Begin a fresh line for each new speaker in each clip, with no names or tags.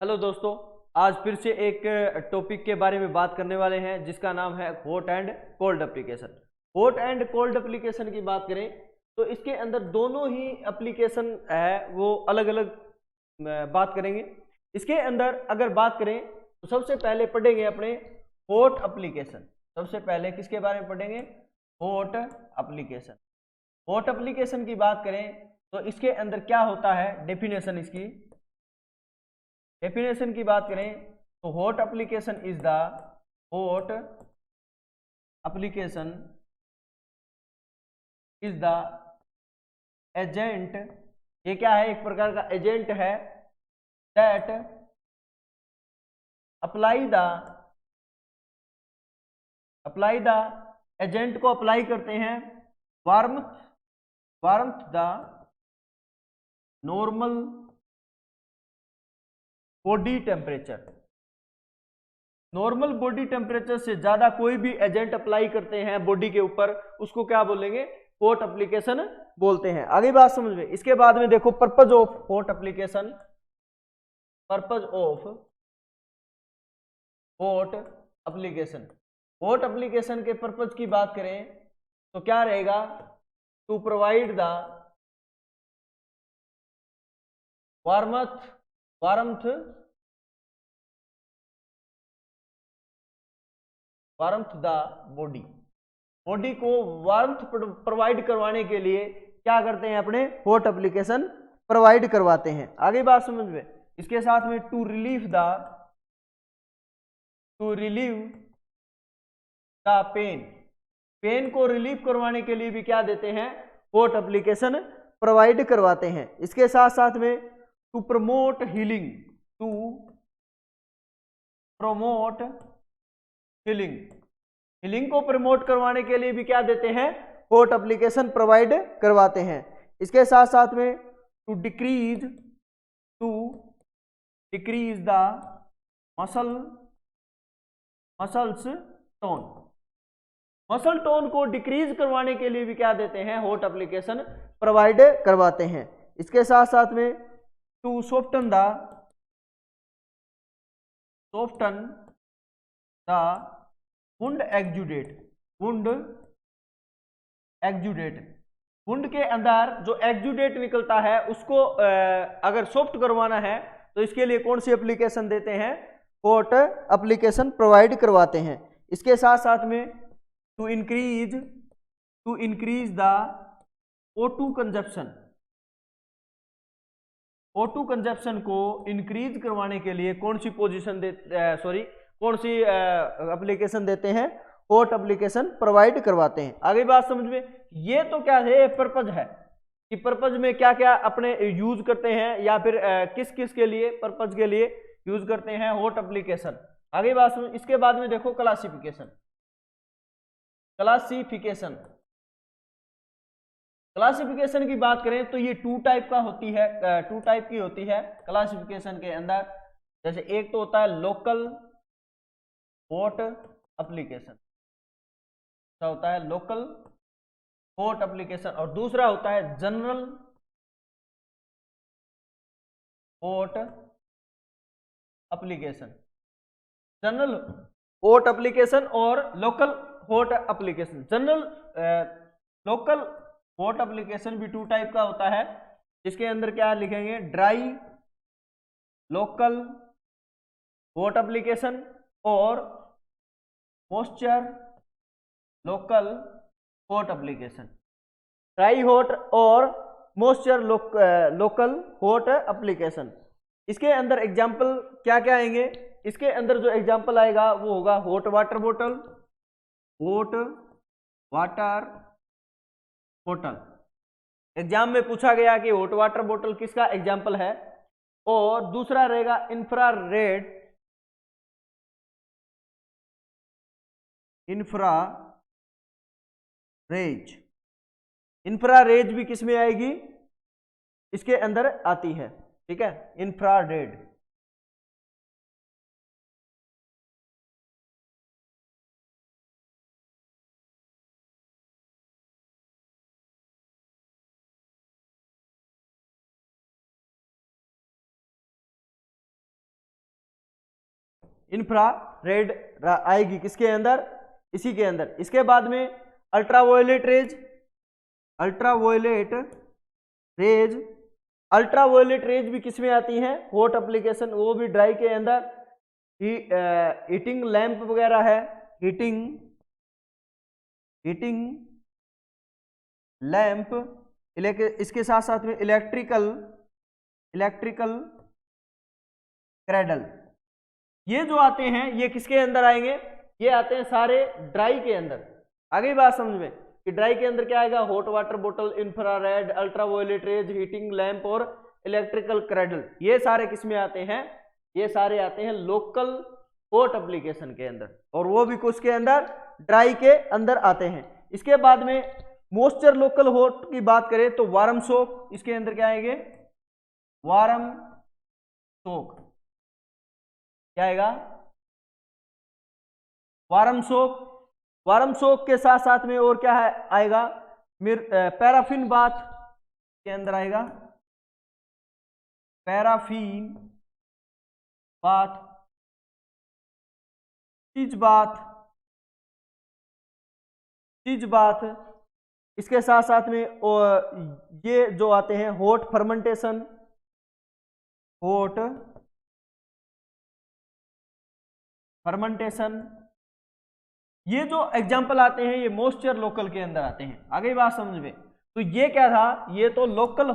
Hello दोस्तों, आज फिर से एक टॉपिक के बारे में बात करने वाले हैं जिसका नाम है hot and cold application. Hot and cold application की बात करें तो इसके अंदर दोनों ही एप्लीकेशन है वो अलग अलग बात करेंगे। इसके अंदर अगर बात करें तो सबसे पहले पढ़ेंगे अपने हॉट एप्लीकेशन। सबसे पहले किसके बारे में पढ़ेंगे? Hot application. हॉट एप्लीकेशन की बात करें तो इसके अंदर क्या होता है, डेफिनेशन इसकी। डेफिनेशन की बात करें तो hot application is the hot application is the agent. ये क्या है? एक प्रकार का एजेंट है। दैट अप्लाई द एजेंट को अप्लाई करते हैं warmth the normal body temperature. Normal body temperature से ज्यादा कोई भी एजेंट अप्लाई करते हैं बॉडी के ऊपर, उसको क्या बोलेंगे? हॉट एप्लीकेशन बोलते हैं। आगे बात समझ में। इसके बाद में देखो purpose of hot application. Purpose of hot application. Hot application के पर्पज की बात करें तो क्या रहेगा? To provide the warmth the body को वार्मथ प्रोवाइड करवाने के लिए क्या करते हैं? अपने हॉट एप्लीकेशन प्रोवाइड करवाते हैं। आगे बात समझ में। इसके साथ में टू रिलीव द पेन को रिलीव करवाने के लिए भी क्या देते हैं? हॉट एप्लीकेशन प्रोवाइड करवाते हैं। इसके साथ साथ में टू प्रमोट हीलिंग को प्रमोट करवाने के लिए भी क्या देते हैं? हॉट एप्लीकेशन प्रोवाइड करवाते हैं। इसके साथ साथ में to decrease the muscle tone को डिक्रीज करवाने के लिए भी क्या देते हैं? हॉट एप्लीकेशन प्रोवाइड करवाते हैं। इसके साथ साथ में टू सॉफ्टन द वुंड के अंदर जो एक्जुडेट निकलता है उसको अगर सॉफ्ट करवाना है तो इसके लिए कौन सी एप्लीकेशन देते हैं? हॉट एप्लीकेशन प्रोवाइड करवाते हैं। इसके साथ साथ में to increase the O2 consumption को इंक्रीज करवाने के लिए कौन सी एप्लीकेशन देते हैं? हॉट एप्लीकेशन प्रोवाइड करवाते हैं। आगे बात समझ में। ये तो क्या है? पर्पज है कि पर्पज में क्या क्या अपने यूज करते हैं या फिर किस किस के लिए पर्पज के लिए यूज करते हैं हॉट एप्लीकेशन। आगे बात समझ। इसके बाद में देखो क्लासिफिकेशन की बात करें तो ये टू टाइप की होती है क्लासिफिकेशन के अंदर। जैसे एक तो होता है लोकल हॉट एप्लीकेशन, होता है लोकल हॉट एप्लीकेशन, और दूसरा होता है general hot application. General hot application और local hot application. Local hot application भी टू टाइप का होता है। इसके अंदर क्या लिखेंगे? ड्राई लोकल हॉट एप्लीकेशन और moisture local hot application. Dry hot और मॉइस्चर लोकल हॉट एप्लीकेशन। इसके अंदर एग्जाम्पल क्या क्या आएंगे? इसके अंदर जो एग्जाम्पल आएगा वो होगा हॉट वाटर बोतल। एग्जाम में पूछा गया कि हॉट वाटर बोतल किसका एग्जाम्पल है। और दूसरा रहेगा इंफ्रारेज भी किस में आएगी? इसके अंदर आती है। ठीक है, इंफ्रारेड। इंफ्रारेड आएगी किसके अंदर, इसी के अंदर। इसके बाद में ultraviolet rays, ultraviolet rays, ultraviolet rays भी किसमें आती हैं, हॉट एप्लीकेशन, वो भी ड्राई के अंदर। हीटिंग लैंप वगैरह है, हीटिंग लैंप, इसके साथ साथ में इलेक्ट्रिकल क्रैडल, ये जो आते हैं ये किसके अंदर आएंगे, ये आते हैं सारे ड्राई के अंदर। आगे बात समझ में कि ड्राई के अंदर क्या आएगा, हॉट वाटर बोतल, infrared, ultraviolet rays, heating lamp और इलेक्ट्रिकल क्रैडल, ये सारे किसमें आते हैं, ये सारे आते हैं लोकल हॉट एप्लीकेशन के अंदर, और वो भी किसके अंदर, ड्राई के अंदर आते हैं। इसके बाद में मॉइस्चर लोकल हॉट की बात करें तो वार्म सोक, इसके अंदर क्या आएंगे, वार्म सोक, क्या आएगा, वार्म सोक। वार्म सोक के साथ साथ में और क्या है आएगा, पैराफिन बाथ के अंदर आएगा, पैराफिन बाथ, चीज बाथ, इसके साथ साथ में ये जो आते हैं हॉट फर्मेंटेशन, ये जो एग्जाम्पल आते हैं ये मॉइस्चर लोकल के अंदर आते हैं। आगे बात समझ में, तो ये क्या था, ये तो लोकल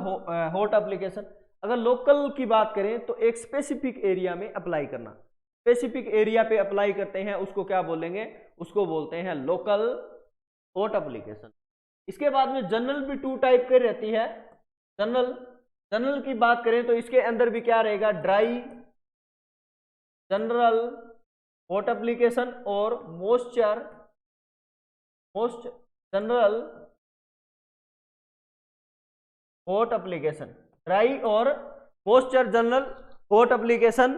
हॉट एप्लीकेशन। अगर लोकल की बात करें तो एक स्पेसिफिक एरिया में अप्लाई करना, स्पेसिफिक एरिया पे अप्लाई करते हैं, उसको क्या बोलेंगे, उसको बोलते हैं लोकल हॉट एप्लीकेशन। इसके बाद में जनरल भी 2 टाइप की रहती है। जनरल की बात करें तो इसके अंदर भी क्या रहेगा, ड्राई जनरल हॉट एप्लीकेशन और moisture general hot application, dry और मॉइस्चर जनरल हॉट एप्लीकेशन।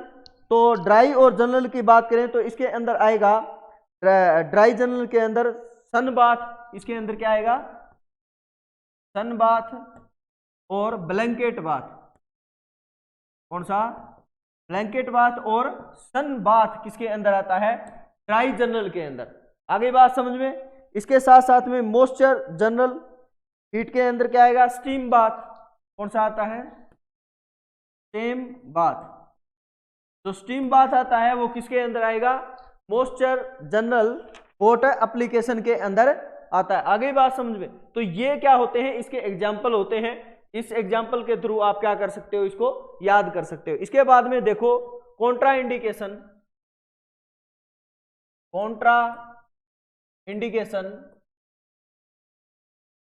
तो ड्राई और जनरल की बात करें तो इसके अंदर आएगा, ड्राई जनरल के अंदर सन बाथ, इसके अंदर क्या आएगा, सन बाथ और ब्लैंकेट बाथ। कौन सा, ब्लैंकेट बाथ और सन बाथ किसके अंदर आता है, ड्राई जनरल के अंदर। आगे बात समझ में। इसके साथ साथ में मॉइस्चर जनरल हीट के अंदर क्या आएगा, स्टीम बाथ। कौन सा आता है, स्टीम बाथ। जो स्टीम बाथ आता है वो किसके अंदर आएगा, मॉइस्चर जनरल हॉट एप्लीकेशन के अंदर आता है। आगे बात समझ में। तो ये क्या होते हैं, इसके एग्जाम्पल होते हैं, इस एग्जाम्पल के थ्रू आप क्या कर सकते हो, इसको याद कर सकते हो। इसके बाद में देखो Contra indication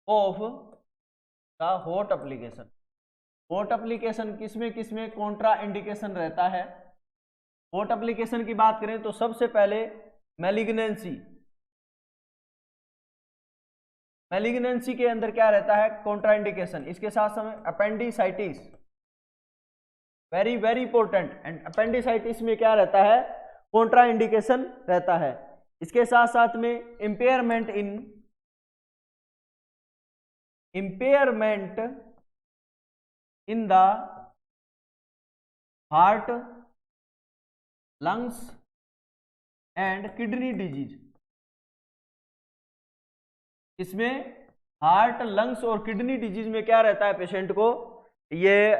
of the hot application. Hot application किसमें कॉन्ट्रा इंडिकेशन रहता है। हॉट एप्लीकेशन की बात करें तो सबसे पहले मैलिग्नेंसी के अंदर क्या रहता है, कॉन्ट्रा इंडिकेशन। इसके साथ साथ appendicitis, very very important, and appendicitis में क्या रहता है, कॉन्ट्रा इंडिकेशन रहता है। इसके साथ साथ में impairment in the heart, lungs and kidney disease. इसमें हार्ट, लंग्स और किडनी डिजीज में क्या रहता है पेशेंट को, ये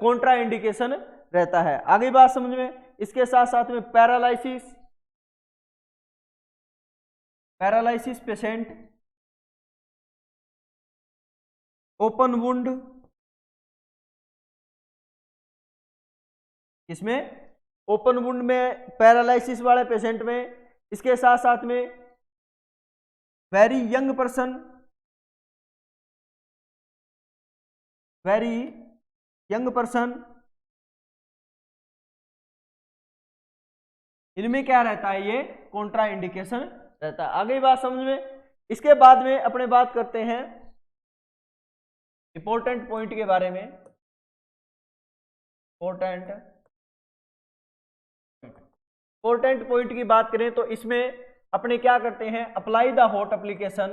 कॉन्ट्रा इंडिकेशन रहता है। आगे बात समझ में। इसके साथ साथ में पैरालिसिस पेशेंट, ओपन वुंड, इसमें ओपन वुंड में पैरालिसिस वाले पेशेंट में। इसके साथ साथ में वेरी यंग पर्सन, इनमें क्या रहता है, ये कॉन्ट्रा इंडिकेशन रहता है। आगे बात समझ में। इसके बाद में अपने बात करते हैं इंपॉर्टेंट पॉइंट के बारे में। इंपॉर्टेंट पॉइंट की बात करें तो इसमें अपने क्या करते हैं, apply the hot application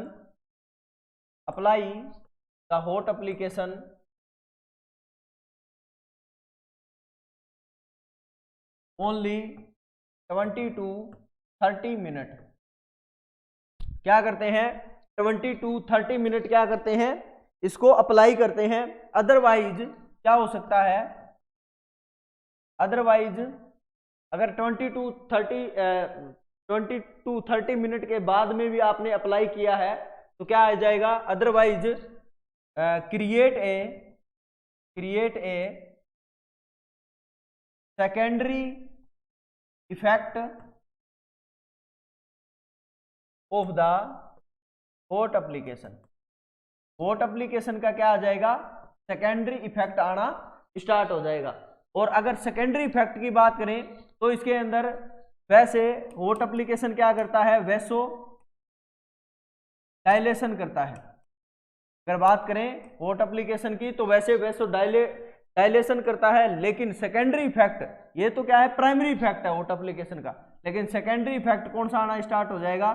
only 20 to 30 minute क्या करते हैं, 20 to 30 मिनट क्या करते हैं, इसको अप्लाई करते हैं। अदरवाइज क्या हो सकता है, अदरवाइज अगर 20 to 30 मिनट के बाद में भी आपने अप्लाई किया है तो क्या आ जाएगा, otherwise create a secondary effect of the hot application. Hot application का क्या आ जाएगा, सेकेंडरी इफेक्ट आना स्टार्ट हो जाएगा। और अगर सेकेंडरी इफेक्ट की बात करें तो इसके अंदर वैसे हॉट एप्लीकेशन क्या करता है, वैसो डायलेशन करता है। अगर बात करें हॉट एप्लीकेशन की तो वैसे वैसो डायलेशन करता है, लेकिन सेकेंडरी इफेक्ट, ये तो क्या है प्राइमरी इफेक्ट है हॉट एप्लीकेशन का, लेकिन सेकेंडरी इफेक्ट कौन सा आना स्टार्ट हो जाएगा,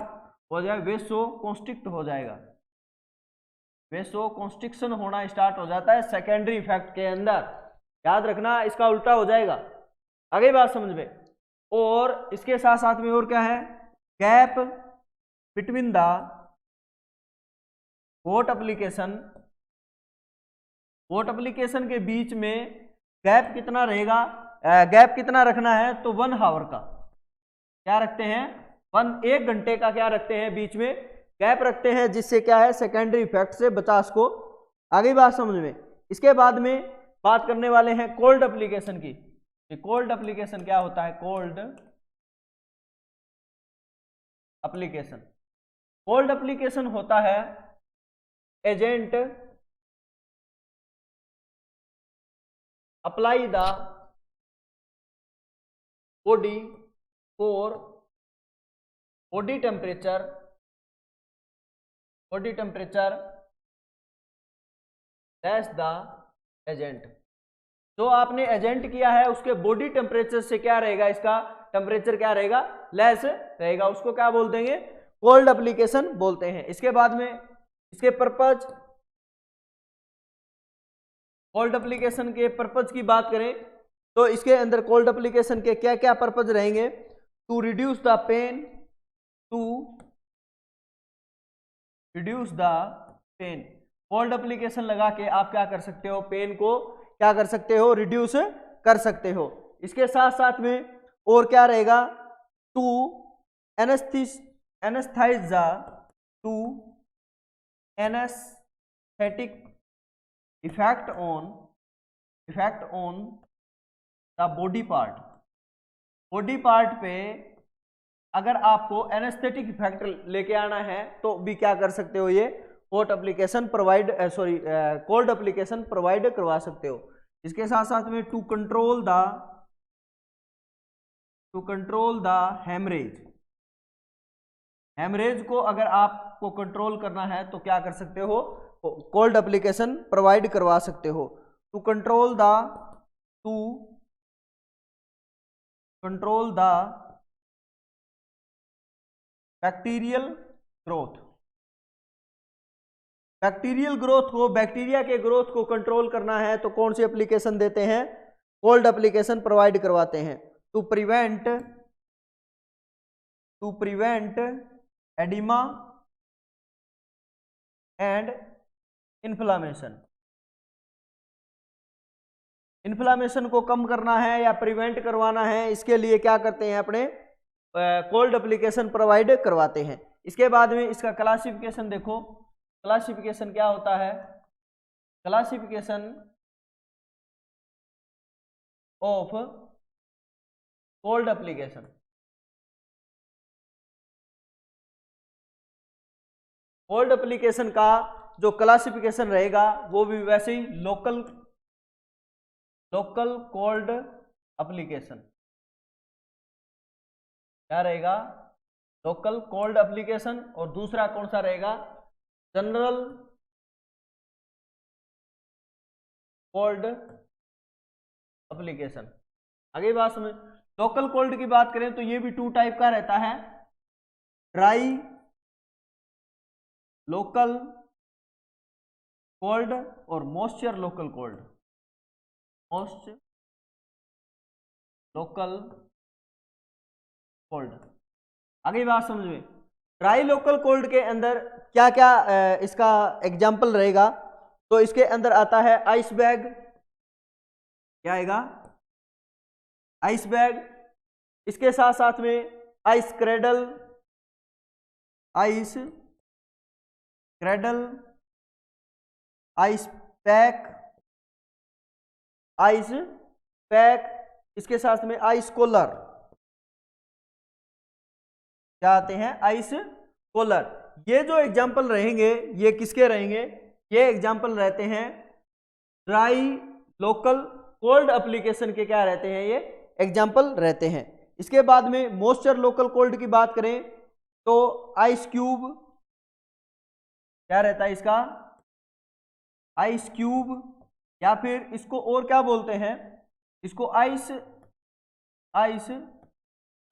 वेसो कॉन्स्ट्रिक्ट हो जाएगा। वेसो कॉन्स्ट्रिक्शन होना स्टार्ट हो जाता है सेकेंडरी इफेक्ट के अंदर। याद रखना इसका उल्टा हो जाएगा, आगे बात समझ में। और इसके साथ साथ में और क्या है, gap between the hot application के बीच में गैप कितना रहेगा, गैप कितना रखना है, तो 1 आवर का क्या रखते हैं, 1 घंटे का क्या रखते हैं, बीच में गैप रखते हैं, जिससे क्या है सेकेंडरी इफेक्ट से बचा सको। आगे बात समझ में। इसके बाद में बात करने वाले हैं कोल्ड एप्लीकेशन की। कोल्ड एप्लीकेशन क्या होता है, कोल्ड एप्लीकेशन, कोल्ड एप्लीकेशन होता है agent apply the body for body temperature less the agent. जो आपने एजेंट किया है उसके बॉडी टेम्परेचर से क्या रहेगा, इसका टेम्परेचर क्या रहेगा, लेस रहेगा, उसको क्या बोल देंगे, कोल्ड एप्लीकेशन बोलते हैं। इसके बाद में इसके पर्पज, कोल्ड एप्लीकेशन के पर्पज की बात करें तो इसके अंदर कोल्ड एप्लीकेशन के क्या क्या पर्पज रहेंगे, to reduce the pain, to reduce the pain. Cold application लगा के आप क्या कर सकते हो, पेन को क्या कर सकते हो, रिड्यूस कर सकते हो। इसके साथ साथ में और क्या रहेगा, to anaesthetise the, to anaesthetic effect on the body part पे अगर आपको एनेस्थेटिक इफेक्ट लेके आना है तो भी क्या कर सकते हो, ये hot application provide cold application provide करवा सकते हो। इसके साथ साथ में टू कंट्रोल द हेमरेज को अगर आपको कंट्रोल करना है तो क्या कर सकते हो, कोल्ड एप्लीकेशन प्रोवाइड करवा सकते हो। To control the bacterial growth को, बैक्टीरिया के ग्रोथ को कंट्रोल करना है तो कौन सी एप्लीकेशन देते हैं, कोल्ड एप्लीकेशन प्रोवाइड करवाते हैं। To prevent oedema and inflammation को कम करना है या प्रिवेंट करवाना है, इसके लिए क्या करते हैं, अपने कोल्ड एप्लीकेशन प्रोवाइड करवाते हैं। इसके बाद में इसका क्लासिफिकेशन देखो, क्लासिफिकेशन क्या होता है, classification of cold application. Cold application का जो क्लासिफिकेशन रहेगा वो भी वैसे ही लोकल कोल्ड एप्लीकेशन क्या रहेगा, लोकल कोल्ड एप्लीकेशन। और दूसरा कौन सा रहेगा, जनरल कोल्ड एप्लीकेशन। आगे बात समझ। लोकल कोल्ड की बात करें तो ये भी 2 टाइप का रहता है, ड्राई लोकल कोल्ड और moisture local cold. Moisture local cold. आगे बात समझ में। ड्राई लोकल कोल्ड के अंदर क्या क्या इसका एग्जाम्पल रहेगा, तो इसके अंदर आता है आइस बैग, क्या आएगा, आइस बैग। इसके साथ साथ में ice cradle, ice cradle, ice pack, ice pack. इसके साथ में आइस कूलर, क्या आते हैं, आइस कूलर। ये जो एग्जाम्पल रहेंगे ये किसके रहेंगे, ये एग्जाम्पल रहते हैं ड्राई लोकल कोल्ड एप्लीकेशन के, क्या रहते हैं, ये एग्जाम्पल रहते हैं। इसके बाद में मॉइस्चर लोकल कोल्ड की बात करें तो आइस क्यूब, क्या रहता है इसका, आइस क्यूब, या फिर इसको और क्या बोलते हैं, इसको आइस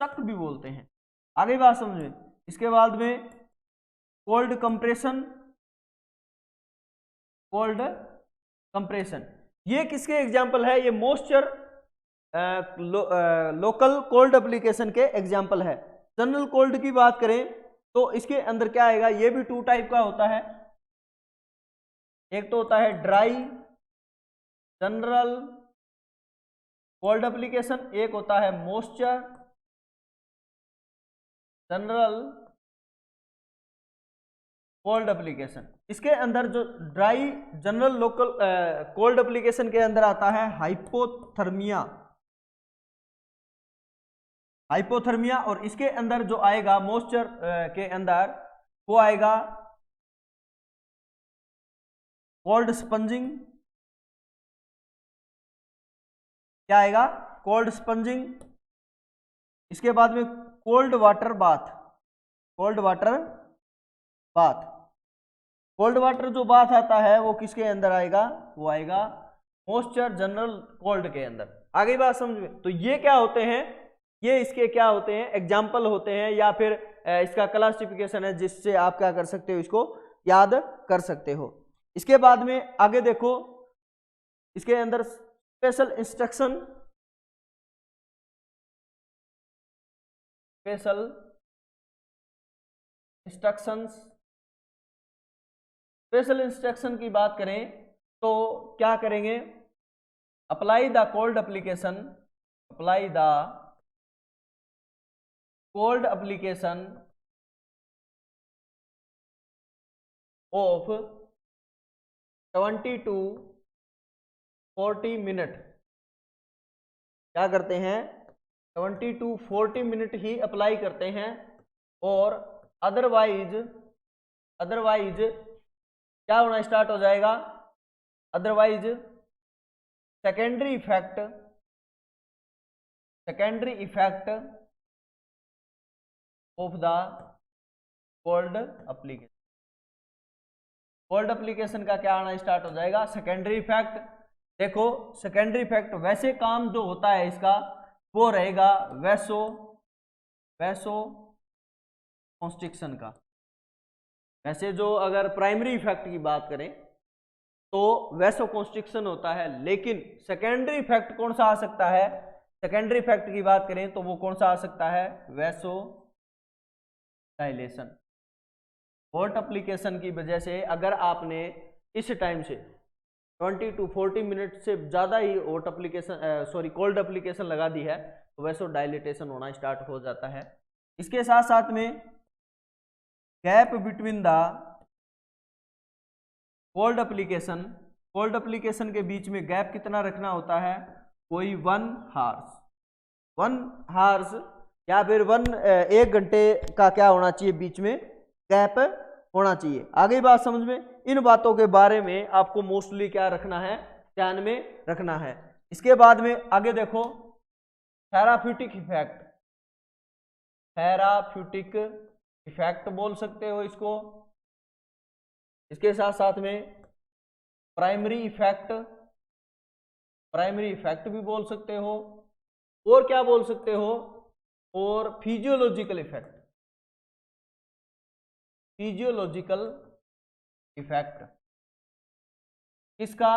चक भी बोलते हैं। आगे बात समझिए। इसके बाद में कोल्ड कंप्रेशन, कोल्ड कंप्रेशन, ये किसके एग्जाम्पल है, ये मॉइस्चर लोकल कोल्ड एप्लीकेशन के एग्जाम्पल है। जनरल कोल्ड की बात करें तो इसके अंदर क्या आएगा, ये भी टू टाइप का होता है। एक तो होता है ड्राई जनरल कोल्ड एप्लीकेशन, एक होता है मॉइस्चर जनरल कोल्ड एप्लीकेशन। इसके अंदर जो dry general local cold application के अंदर आता है हाइपोथर्मिया, हाइपोथर्मिया। और इसके अंदर जो आएगा मॉइस्चर के अंदर वो आएगा कोल्ड स्पंजिंग, क्या आएगा, कोल्ड स्पंजिंग। इसके बाद में cold water bath, cold water bath. Cold water जो बाथ आता है वो किसके अंदर आएगा, वो आएगा मॉइस्चर जनरल कोल्ड के अंदर। आगे बात समझ में। तो ये क्या होते हैं, ये इसके क्या होते हैं, एग्जाम्पल होते हैं, या फिर इसका क्लासिफिकेशन है जिससे आप क्या कर सकते हो, इसको याद कर सकते हो। इसके बाद में आगे देखो, इसके अंदर special instruction, special instructions, special instruction की बात करें तो क्या करेंगे, apply the cold application, apply the cold application of 20 to 40 minute. क्या करते हैं, 20 to 40 मिनट ही अप्लाई करते हैं। और अदरवाइज क्या होना स्टार्ट हो जाएगा, otherwise secondary effect of the cold application, cold application का क्या आना स्टार्ट हो जाएगा, सेकेंडरी इफेक्ट। देखो सेकेंडरी इफेक्ट वैसे काम जो होता है इसका वो रहेगा वैसो कॉन्स्ट्रिक्शन का। वैसे जो अगर प्राइमरी इफेक्ट की बात करें तो वैसो कॉन्स्ट्रिक्शन होता है, लेकिन सेकेंडरी इफेक्ट कौन सा आ सकता है, सेकेंडरी इफेक्ट की बात करें तो वो कौन सा आ सकता है, वैसो डायलेशन। हॉट एप्लीकेशन की वजह से अगर आपने इस टाइम से 20 to 40 मिनट से ज़्यादा ही हॉट एप्लीकेशन कोल्ड एप्लीकेशन लगा दी है तो वैसो डायलेटेशन होना स्टार्ट हो जाता है। इसके साथ साथ में gap between the cold application के बीच में गैप कितना रखना होता है, कोई 1 हार्स या फिर 1 घंटे का क्या होना चाहिए, बीच में गैप होना चाहिए। आगे बात समझ में। इन बातों के बारे में आपको मोस्टली क्या रखना है, ध्यान में रखना है। इसके बाद में आगे देखो थेराप्यूटिक इफेक्ट बोल सकते हो इसको। इसके साथ साथ में प्राइमरी इफेक्ट भी बोल सकते हो, और क्या बोल सकते हो, और फिजियोलॉजिकल इफेक्ट। इसका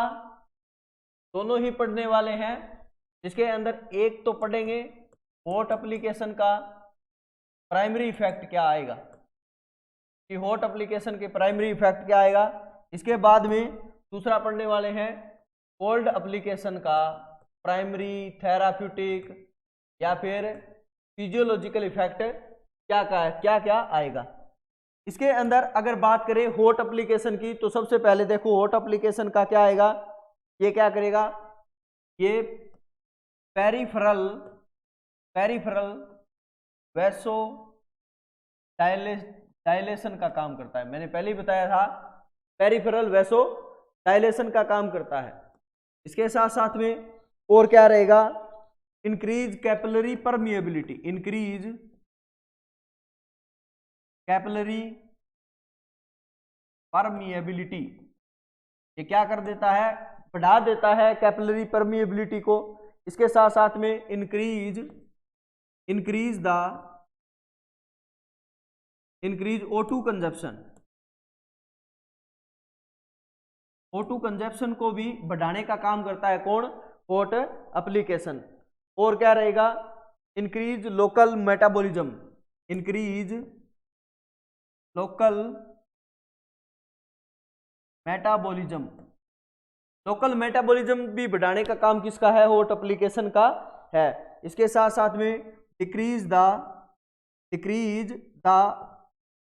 दोनों ही पढ़ने वाले हैं, जिसके अंदर एक तो पढ़ेंगे हॉट एप्लीकेशन का प्राइमरी इफेक्ट क्या आएगा, कि हॉट एप्लीकेशन के प्राइमरी इफेक्ट क्या आएगा। इसके बाद में दूसरा पढ़ने वाले हैं कोल्ड एप्लीकेशन का प्राइमरी थेराप्यूटिक या फिर फिजियोलॉजिकल इफेक्ट क्या क्या आएगा। इसके अंदर अगर बात करें हॉट एप्लीकेशन की, तो सबसे पहले देखो हॉट एप्लीकेशन का क्या आएगा, ये क्या करेगा, ये पेरिफेरल वैसो डायलेशन का काम करता है। मैंने पहले ही बताया था पेरिफेरल वैसो डायलेशन का काम करता है। इसके साथ साथ में और क्या रहेगा, increase capillary permeability, increase capillary permeability, ये क्या कर देता है, बढ़ा देता है कैपिलरी परमिएबिलिटी को। इसके साथ साथ में increase O2 consumption, O2 consumption को भी बढ़ाने का काम करता है कौन, हॉट एप्लीकेशन। और क्या रहेगा, increase local metabolism, increase local metabolism भी बढ़ाने का काम किसका है, हॉट एप्लीकेशन का है। इसके साथ साथ में डिक्रीज द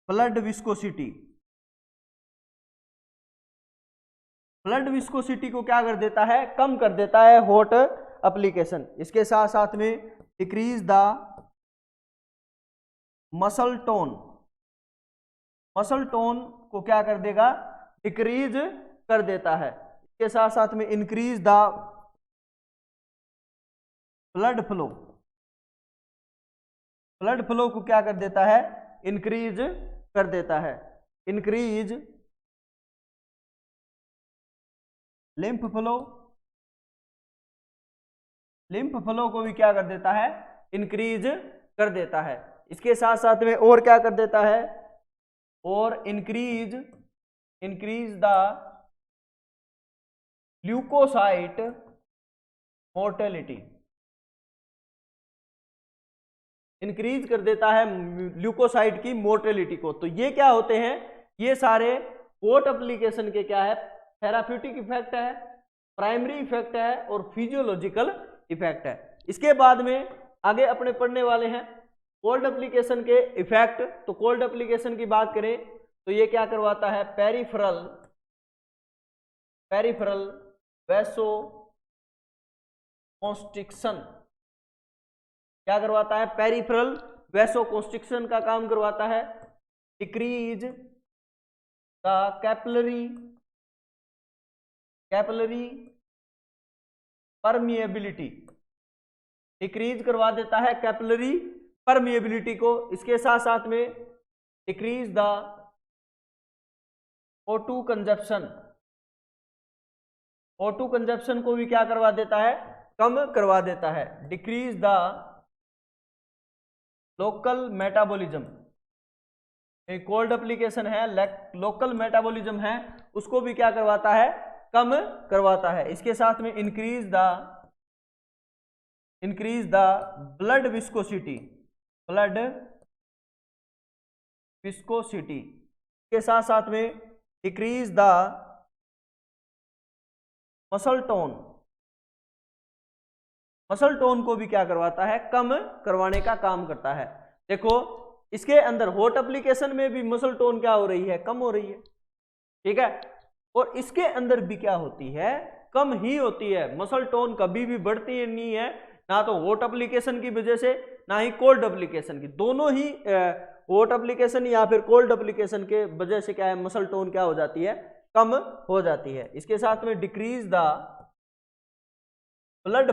ब्लड विस्कोसिटी को क्या कर देता है, कम कर देता है हॉट एप्लीकेशन। इसके साथ साथ में डिक्रीज द मसल टोन को क्या कर देगा, डिक्रीज कर देता है। इसके साथ साथ में इंक्रीज द ब्लड फ्लो को क्या कर देता है, इंक्रीज कर देता है। इंक्रीज लिम्फ फ्लो को भी क्या कर देता है, इंक्रीज कर देता है। इसके साथ साथ में और क्या कर देता है, और increase the leucocyte mortality, increase कर देता है ल्यूकोसाइट की मोर्टेलिटी को। तो ये क्या होते हैं, ये सारे हॉट एप्लीकेशन के क्या है, थेराप्यूटिक इफेक्ट है, प्राइमरी इफेक्ट है और फिजियोलॉजिकल इफेक्ट है। इसके बाद में आगे अपने पढ़ने वाले हैं कोल्ड एप्लीकेशन के इफेक्ट। तो कोल्ड एप्लीकेशन की बात करें तो ये क्या करवाता है, पेरिफेरल वैसो कॉन्स्ट्रिक्शन, क्या करवाता है, पेरिफेरल वैसो कॉन्स्ट्रिक्शन का काम करवाता है। Decrease the capillary permeability, decrease करवा देता है कैपिलरी परमिएबिलिटी को। इसके साथ साथ में डिक्रीज द O2 कंजप्शन को भी क्या करवा देता है, कम करवा देता है। डिक्रीज द लोकल मेटाबॉलिज्म, एक कोल्ड एप्लीकेशन है, लोकल मेटाबॉलिज्म है, उसको भी क्या करवाता है, कम करवाता है। इसके साथ में इंक्रीज द ब्लड विस्कोसिटी के साथ साथ में डिक्रीज द मसल टोन को भी क्या करवाता है, कम करवाने का काम करता है। देखो इसके अंदर हॉट एप्लीकेशन में भी मसल टोन क्या हो रही है, कम हो रही है, ठीक है। और इसके अंदर भी क्या होती है, कम ही होती है। मसल टोन कभी भी बढ़ती नहीं है, ना तो हॉट एप्लीकेशन की वजह से ना ही कोल्ड एप्लीकेशन की। दोनों ही हॉट एप्लीकेशन या फिर कोल्ड एप्लीकेशन के वजह से क्या है, मसल टोन क्या हो जाती है, कम हो जाती है। इसके साथ में डिक्रीज द ब्लड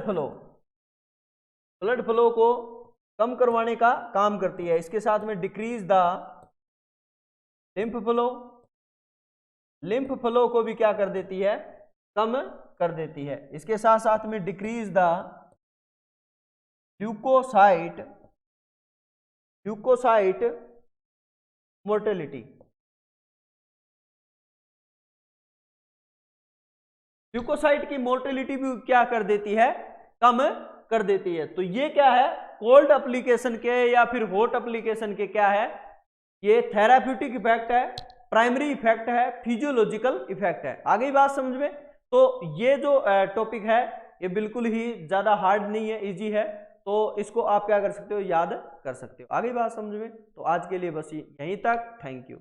फ्लो को कम करवाने का काम करती है। इसके साथ में डिक्रीज द लिम्फ फ्लो को भी क्या कर देती है, कम कर देती है। इसके साथ साथ में decrease the leucocyte mortality, leucocyte की मोर्टेलिटी भी क्या कर देती है, कम कर देती है। तो ये क्या है, कोल्ड एप्लीकेशन के या फिर हॉट एप्लीकेशन के क्या है, ये थेराप्यूटिक इफेक्ट है, प्राइमरी इफेक्ट है, फिजियोलॉजिकल इफेक्ट है। आ गई बात समझ में? तो ये जो टॉपिक है ये बिल्कुल ही ज्यादा हार्ड नहीं है, इजी है, तो इसको आप क्या कर सकते हो, याद कर सकते हो। आ गई बात समझ में? तो आज के लिए बस यहीं तक। Thank you.